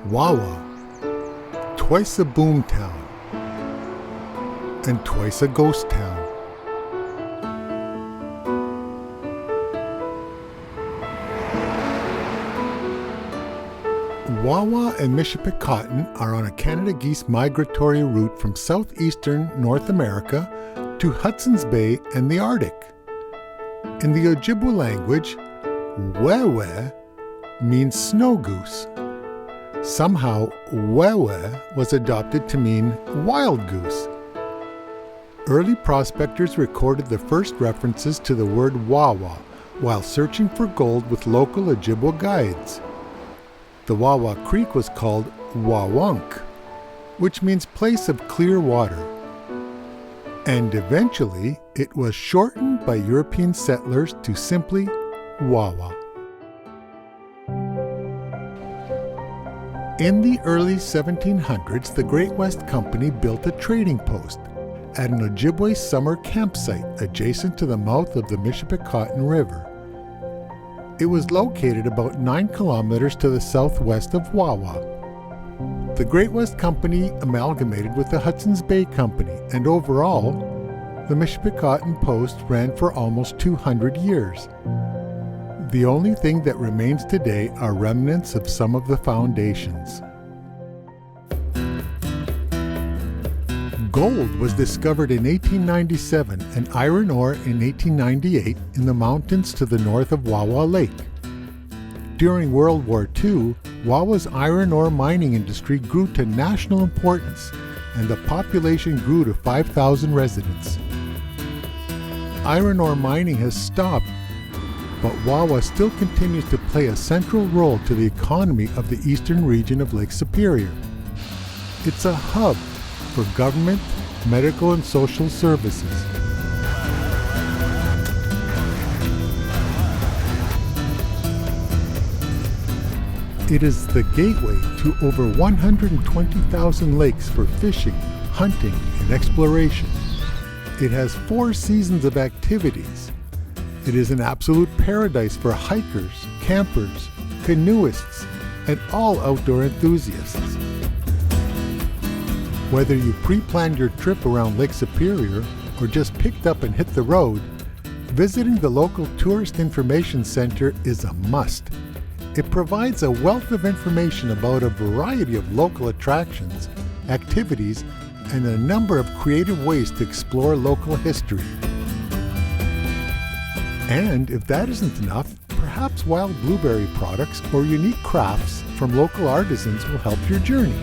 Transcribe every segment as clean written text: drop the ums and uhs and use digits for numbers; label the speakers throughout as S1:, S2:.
S1: Wawa, twice a boom town, and twice a ghost town. Wawa and Michipicoten are on a Canada geese migratory route from southeastern North America to Hudson's Bay and the Arctic. In the Ojibwe language, Wawa means snow goose. Somehow, Wawa was adopted to mean wild goose. Early prospectors recorded the first references to the word Wawa while searching for gold with local Ojibwe guides. The Wawa Creek was called Wawunk, which means place of clear water. And eventually, it was shortened by European settlers to simply Wawa. In the early 1700s, the Great West Company built a trading post at an Ojibwe summer campsite adjacent to the mouth of the Michipicoten River. It was located about 9 kilometers to the southwest of Wawa. The Great West Company amalgamated with the Hudson's Bay Company, and overall, the Michipicoten post ran for almost 200 years. The only thing that remains today are remnants of some of the foundations. Gold was discovered in 1897 and iron ore in 1898 in the mountains to the north of Wawa Lake. During World War II, Wawa's iron ore mining industry grew to national importance, and the population grew to 5,000 residents. Iron ore mining has stopped, but Wawa still continues to play a central role to the economy of the eastern region of Lake Superior. It's a hub for government, medical, and social services. It is the gateway to over 120,000 lakes for fishing, hunting, and exploration. It has 4 seasons of activities. It is an absolute paradise for hikers, campers, canoeists, and all outdoor enthusiasts. Whether you pre-planned your trip around Lake Superior or just picked up and hit the road, visiting the local Tourist Information Center is a must. It provides a wealth of information about a variety of local attractions, activities, and a number of creative ways to explore local history. And if that isn't enough, perhaps wild blueberry products or unique crafts from local artisans will help your journey.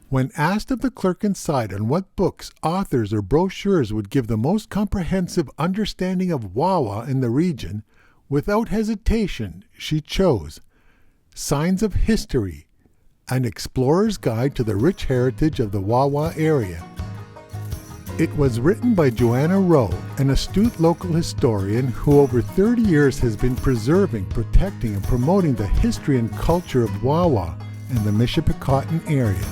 S1: When asked of the clerk inside on what books, authors, or brochures would give the most comprehensive understanding of Wawa in the region, without hesitation, she chose Signs of History, an explorer's guide to the rich heritage of the Wawa area. It was written by Johanna Rowe, an astute local historian who over 30 years has been preserving, protecting, and promoting the history and culture of Wawa and the Michipicoten area.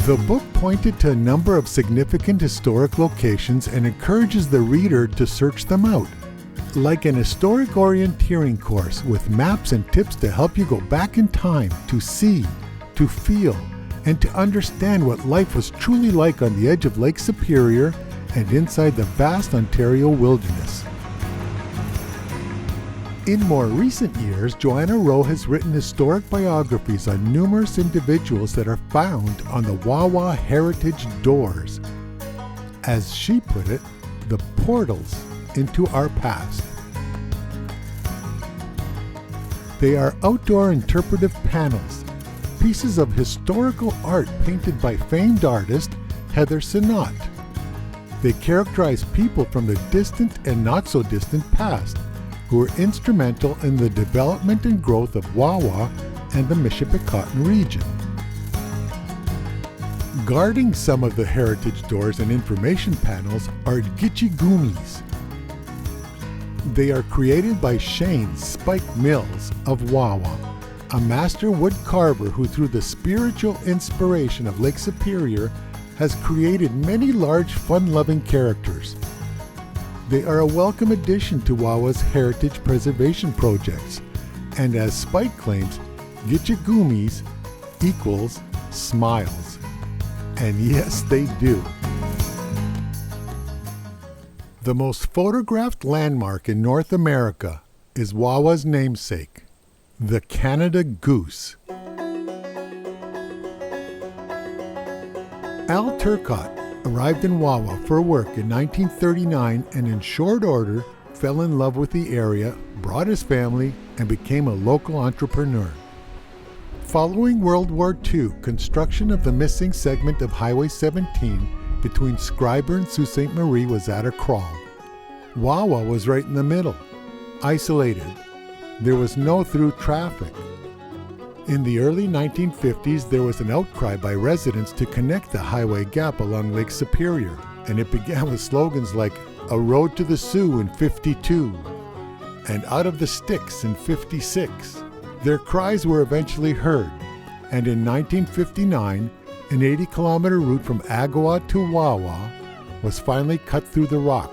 S1: The book pointed to a number of significant historic locations and encourages the reader to search them out, like an historic orienteering course with maps and tips to help you go back in time to see, to feel, and to understand what life was truly like on the edge of Lake Superior and inside the vast Ontario wilderness. In more recent years, Johanna Rowe has written historic biographies on numerous individuals that are found on the Wawa Heritage Doors. As she put it, the portals into our past. They are outdoor interpretive panels, pieces of historical art painted by famed artist Heather Sinnott. They characterize people from the distant and not so distant past who were instrumental in the development and growth of Wawa and the Michipicoten region. Guarding some of the heritage doors and information panels are gitchigumis. They are created by Shane Spike Mills of Wawa, a master wood carver who, through the spiritual inspiration of Lake Superior, has created many large, fun-loving characters. They are a welcome addition to Wawa's heritage preservation projects, and as Spike claims, Gichigumis equals smiles. And yes, they do. The most photographed landmark in North America is Wawa's namesake, the Canada Goose. Al Turcotte arrived in Wawa for work in 1939 and in short order fell in love with the area, brought his family, and became a local entrepreneur. Following World War II, construction of the missing segment of Highway 17 between Schreiber and Sault Ste. Marie was at a crawl. Wawa was right in the middle, isolated. There was no through traffic. In the early 1950s, there was an outcry by residents to connect the highway gap along Lake Superior, and it began with slogans like "A Road to the Sioux" in 52 and "Out of the Sticks" in 56. Their cries were eventually heard, and in 1959, an 80-kilometer route from Agawa to Wawa was finally cut through the rock.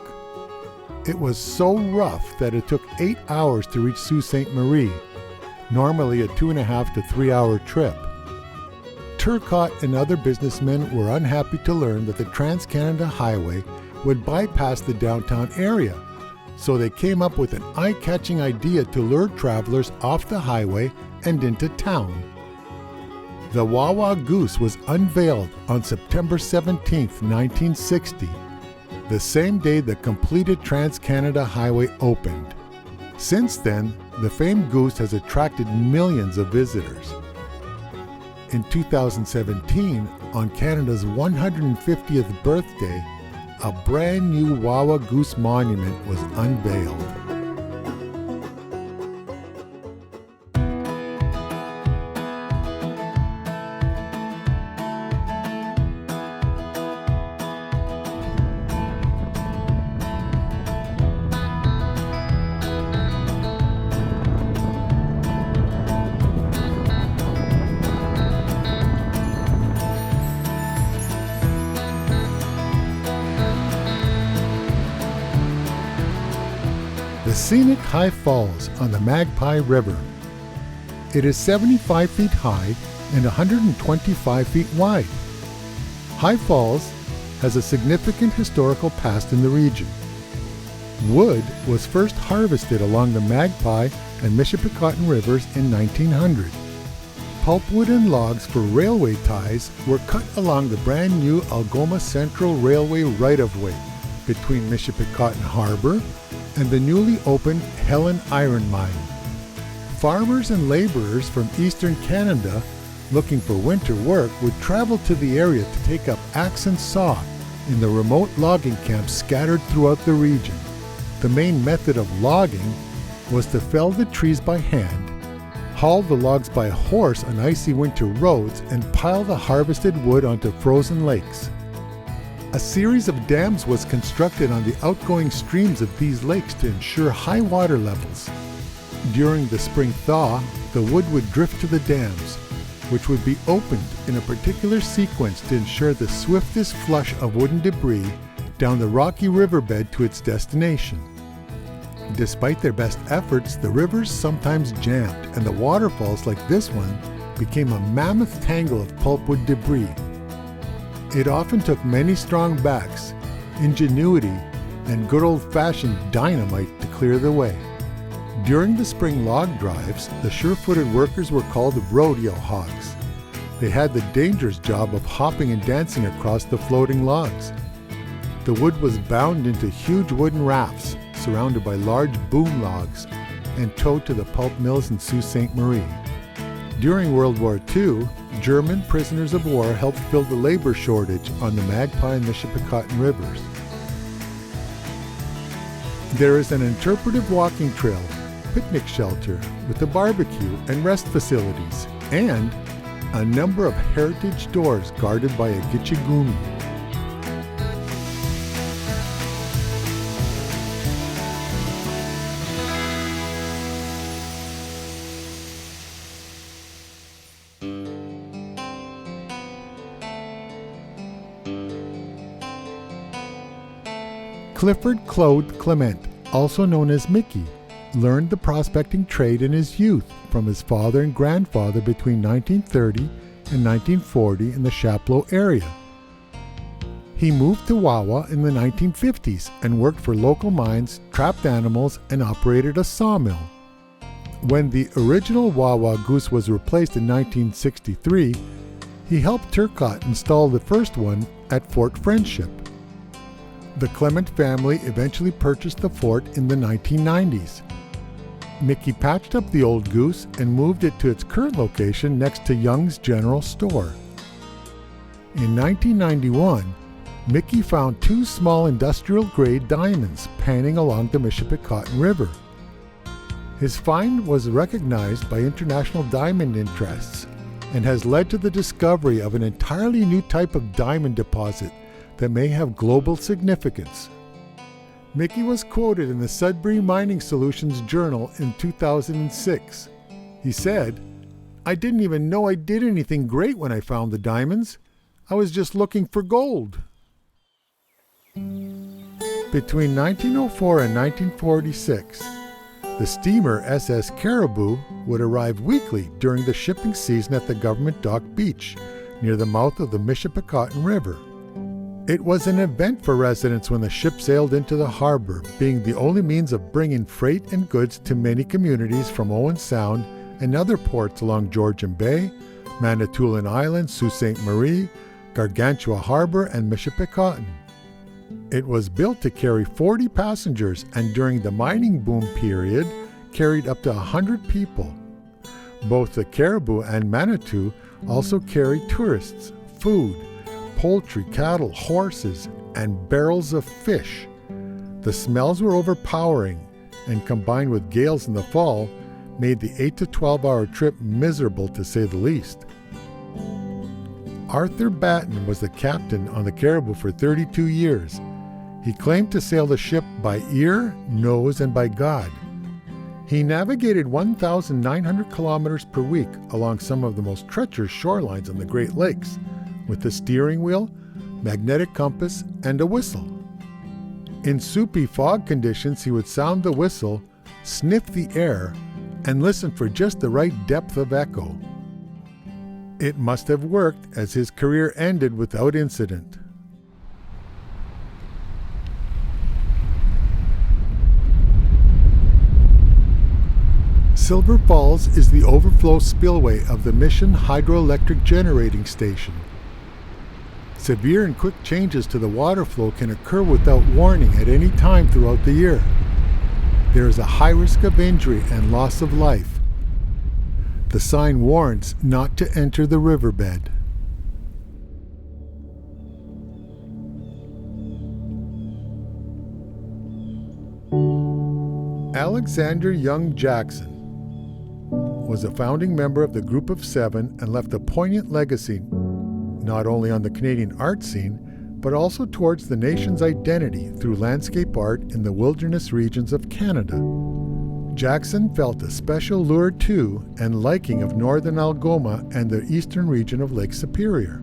S1: It was so rough that it took 8 hours to reach Sault Ste. Marie, normally a 2.5 to 3 hour trip. Turcotte and other businessmen were unhappy to learn that the Trans-Canada Highway would bypass the downtown area, so they came up with an eye-catching idea to lure travelers off the highway and into town. The Wawa Goose was unveiled on September 17, 1960, the same day the completed Trans-Canada Highway opened. Since then, the famed goose has attracted millions of visitors. In 2017, on Canada's 150th birthday, a brand new Wawa Goose Monument was unveiled. The scenic High Falls on the Magpie River. It is 75 feet high and 125 feet wide. High Falls has a significant historical past in the region. Wood was first harvested along the Magpie and Michipicoten rivers in 1900. Pulpwood and logs for railway ties were cut along the brand new Algoma Central Railway right-of-way between Michipicoten Harbor and the newly opened Helen Iron Mine. Farmers and laborers from eastern Canada looking for winter work would travel to the area to take up axe and saw in the remote logging camps scattered throughout the region. The main method of logging was to fell the trees by hand, haul the logs by horse on icy winter roads, and pile the harvested wood onto frozen lakes. A series of dams was constructed on the outgoing streams of these lakes to ensure high water levels. During the spring thaw, the wood would drift to the dams, which would be opened in a particular sequence to ensure the swiftest flush of wooden debris down the rocky riverbed to its destination. Despite their best efforts, the rivers sometimes jammed, and the waterfalls like this one became a mammoth tangle of pulpwood debris. It often took many strong backs, ingenuity, and good old-fashioned dynamite to clear the way. During the spring log drives, the sure-footed workers were called rodeo hogs. They had the dangerous job of hopping and dancing across the floating logs. The wood was bound into huge wooden rafts surrounded by large boom logs and towed to the pulp mills in Sault Ste. Marie. During World War II, German prisoners of war helped fill the labor shortage on the Magpie and Michipicoten rivers. There is an interpretive walking trail, picnic shelter with a barbecue and rest facilities, and a number of heritage doors guarded by a Gichigumi. Clifford Claude Clement, also known as Mickey, learned the prospecting trade in his youth from his father and grandfather between 1930 and 1940 in the Chapleau area. He moved to Wawa in the 1950s and worked for local mines, trapped animals, and operated a sawmill. When the original Wawa Goose was replaced in 1963, he helped Turcotte install the first one at Fort Friendship. The Clement family eventually purchased the fort in the 1990s. Mickey patched up the old goose and moved it to its current location next to Young's General Store. In 1991, Mickey found 2 small industrial-grade diamonds panning along the Michipicoten River. His find was recognized by international diamond interests and has led to the discovery of an entirely new type of diamond deposit that may have global significance. Mickey was quoted in the Sudbury Mining Solutions Journal in 2006. He said, "I didn't even know I did anything great when I found the diamonds. I was just looking for gold." Between 1904 and 1946, the steamer SS Caribou would arrive weekly during the shipping season at the Government Dock Beach, near the mouth of the Michipicoten River. It was an event for residents when the ship sailed into the harbor, being the only means of bringing freight and goods to many communities from Owen Sound and other ports along Georgian Bay, Manitoulin Island, Sault Ste. Marie, Gargantua Harbor, and Michipicoten. It was built to carry 40 passengers and during the mining boom period carried up to 100 people. Both the Caribou and Manitou also carried tourists, food, poultry, cattle, horses, and barrels of fish. The smells were overpowering and combined with gales in the fall made the 8 to 12-hour trip miserable to say the least. Arthur Batten was the captain on the Caribou for 32 years. He claimed to sail the ship by ear, nose, and by God. He navigated 1,900 kilometers per week along some of the most treacherous shorelines on the Great Lakes, with a steering wheel, magnetic compass, and a whistle. In soupy fog conditions, he would sound the whistle, sniff the air, and listen for just the right depth of echo. It must have worked, as his career ended without incident. Silver Falls is the overflow spillway of the Mission Hydroelectric Generating Station. Severe and quick changes to the water flow can occur without warning at any time throughout the year. There is a high risk of injury and loss of life. The sign warns not to enter the riverbed. Alexander Young Jackson was a founding member of the Group of Seven and left a poignant legacy not only on the Canadian art scene, but also towards the nation's identity through landscape art in the wilderness regions of Canada. Jackson felt a special lure to and liking of northern Algoma and the eastern region of Lake Superior.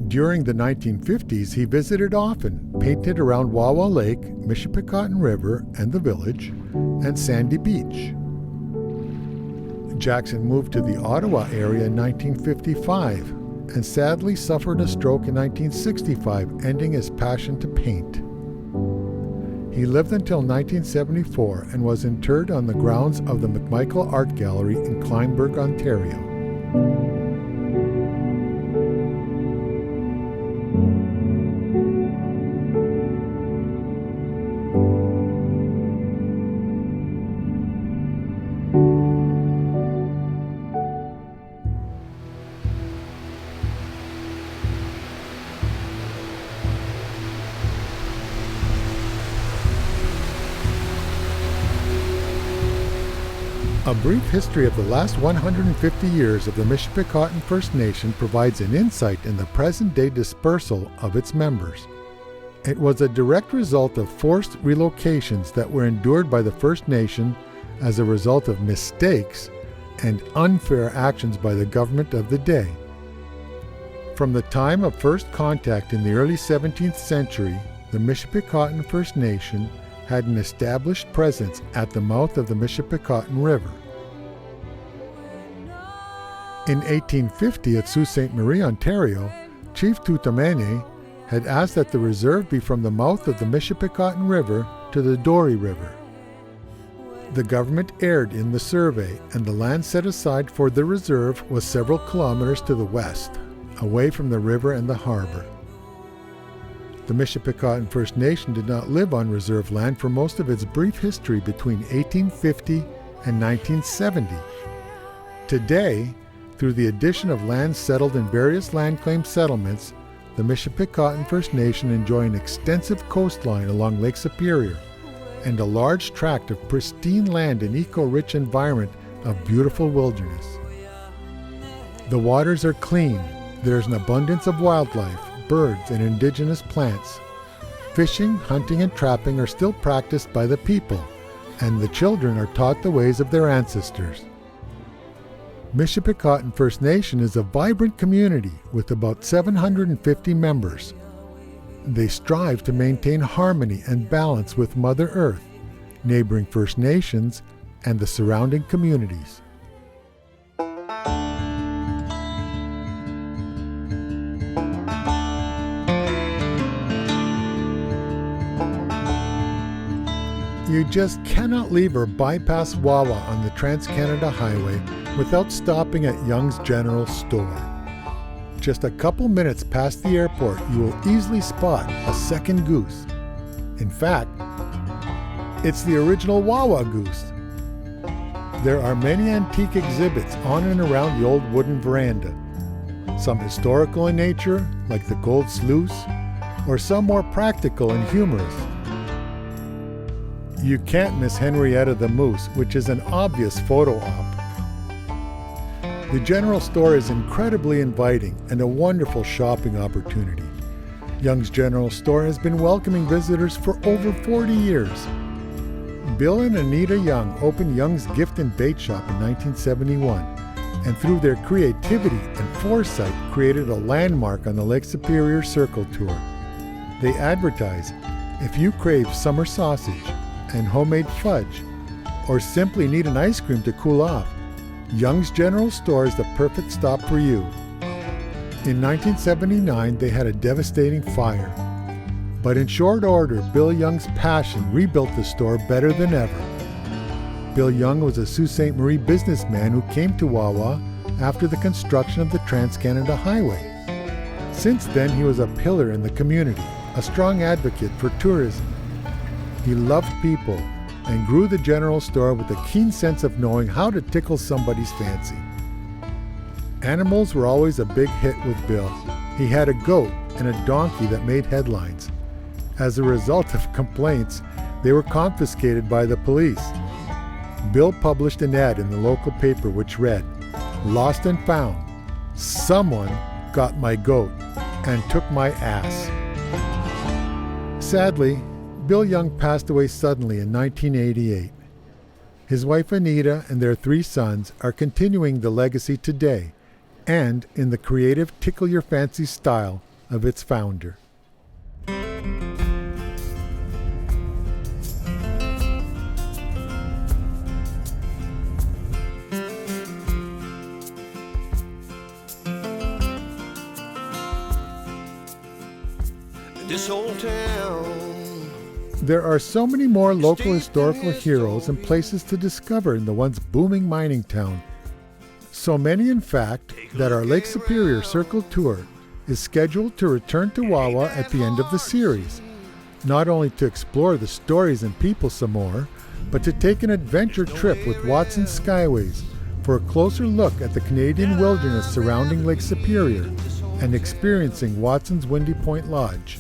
S1: During the 1950s, he visited often, painted around Wawa Lake, Michipicoten River and the village, and Sandy Beach. Jackson moved to the Ottawa area in 1955 and sadly suffered a stroke in 1965, ending his passion to paint. He lived until 1974 and was interred on the grounds of the McMichael Art Gallery in Kleinburg, Ontario. A brief history of the last 150 years of the Michipicoten First Nation provides an insight in the present-day dispersal of its members. It was a direct result of forced relocations that were endured by the First Nation as a result of mistakes and unfair actions by the government of the day. From the time of first contact in the early 17th century, the Michipicoten First Nation had an established presence at the mouth of the Michipicoten River. In 1850 at Sault Ste. Marie, Ontario, Chief Tutamene had asked that the reserve be from the mouth of the Michipicoten River to the Dory River. The government erred in the survey, and the land set aside for the reserve was several kilometers to the west, away from the river and the harbor. The Michipicoten First Nation did not live on reserve land for most of its brief history between 1850 and 1970. Today, through the addition of land settled in various land claim settlements, the Michipicoten First Nation enjoy an extensive coastline along Lake Superior and a large tract of pristine land and eco-rich environment of beautiful wilderness. The waters are clean. There is an abundance of wildlife, birds, and indigenous plants. Fishing, hunting, and trapping are still practiced by the people, and the children are taught the ways of their ancestors. Michipicoten First Nation is a vibrant community with about 750 members. They strive to maintain harmony and balance with Mother Earth, neighboring First Nations, and the surrounding communities. You just cannot leave or bypass Wawa on the Trans-Canada Highway without stopping at Young's General Store. Just a couple minutes past the airport, you will easily spot a second goose. In fact, it's the original Wawa goose. There are many antique exhibits on and around the old wooden veranda, some historical in nature, like the Gold Sluice, or some more practical and humorous. You can't miss Henrietta the Moose, which is an obvious photo op. The general store is incredibly inviting and a wonderful shopping opportunity. Young's General Store has been welcoming visitors for over 40 years. Bill and Anita Young opened Young's Gift and Bait Shop in 1971, and through their creativity and foresight created a landmark on the Lake Superior Circle Tour. They advertise, if you crave summer sausage and homemade fudge, or simply need an ice cream to cool off, Young's General Store is the perfect stop for you. In 1979, they had a devastating fire. But in short order, Bill Young's passion rebuilt the store better than ever. Bill Young was a Sault Ste. Marie businessman who came to Wawa after the construction of the Trans-Canada Highway. Since then, he was a pillar in the community, a strong advocate for tourism. He loved people and grew the general store with a keen sense of knowing how to tickle somebody's fancy. Animals were always a big hit with Bill. He had a goat and a donkey that made headlines. As a result of complaints, they were confiscated by the police. Bill published an ad in the local paper which read, "Lost and found. Someone got my goat and took my ass." Sadly, Bill Young passed away suddenly in 1988. His wife Anita and their 3 sons are continuing the legacy today, and in the creative tickle-your-fancy style of its founder.
S2: This old town.
S1: There are so many more local historical heroes and places to discover in the once booming mining town. So many, in fact, that our Lake Superior Circle Tour is scheduled to return to Wawa at the end of the series, not only to explore the stories and people some more, but to take an adventure trip with Watson's Skyways for a closer look at the Canadian wilderness surrounding Lake Superior and experiencing Watson's Windy Point Lodge.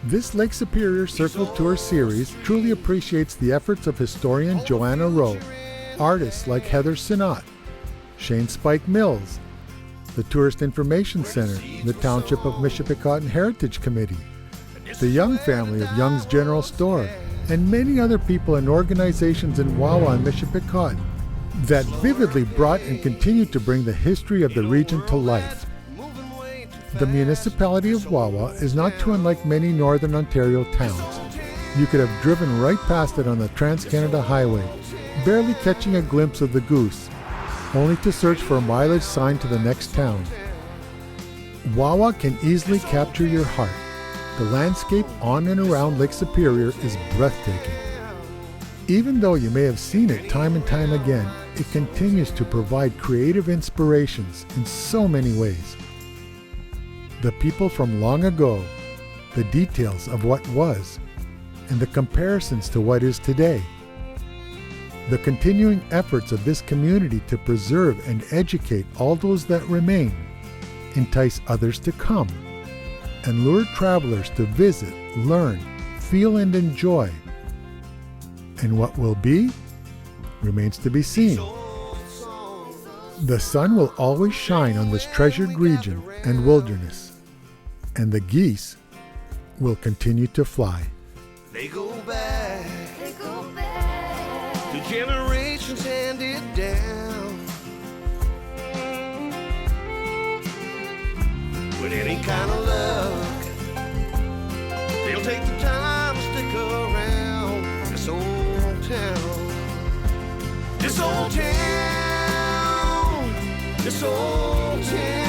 S1: This Lake Superior Circle Tour series truly appreciates the efforts of historian Johanna Rowe, artists like Heather Sinnott, Shane Spike Mills, the Tourist Information Center, the Township of Michipicoten Heritage Committee, the Young family of Young's General Store, and many other people and organizations in Wawa and Michipicoten that vividly brought and continue to bring the history of the region to life. The Municipality of Wawa is not too unlike many Northern Ontario towns. You could have driven right past it on the Trans-Canada Highway, barely catching a glimpse of the goose, only to search for a mileage sign to the next town. Wawa can easily capture your heart. The landscape on and around Lake Superior is breathtaking. Even though you may have seen it time and time again, it continues to provide creative inspirations in so many ways. The people from long ago, the details of what was, and the comparisons to what is today. The continuing efforts of this community to preserve and educate all those that remain entice others to come and lure travelers to visit, learn, feel, and enjoy. And what will be remains to be seen. The sun will always shine on this treasured region and wilderness, and the geese will continue to fly.
S2: They go back to generations handed down. With any kind of luck, they'll take the time to stick around this old town. This old town, this old town.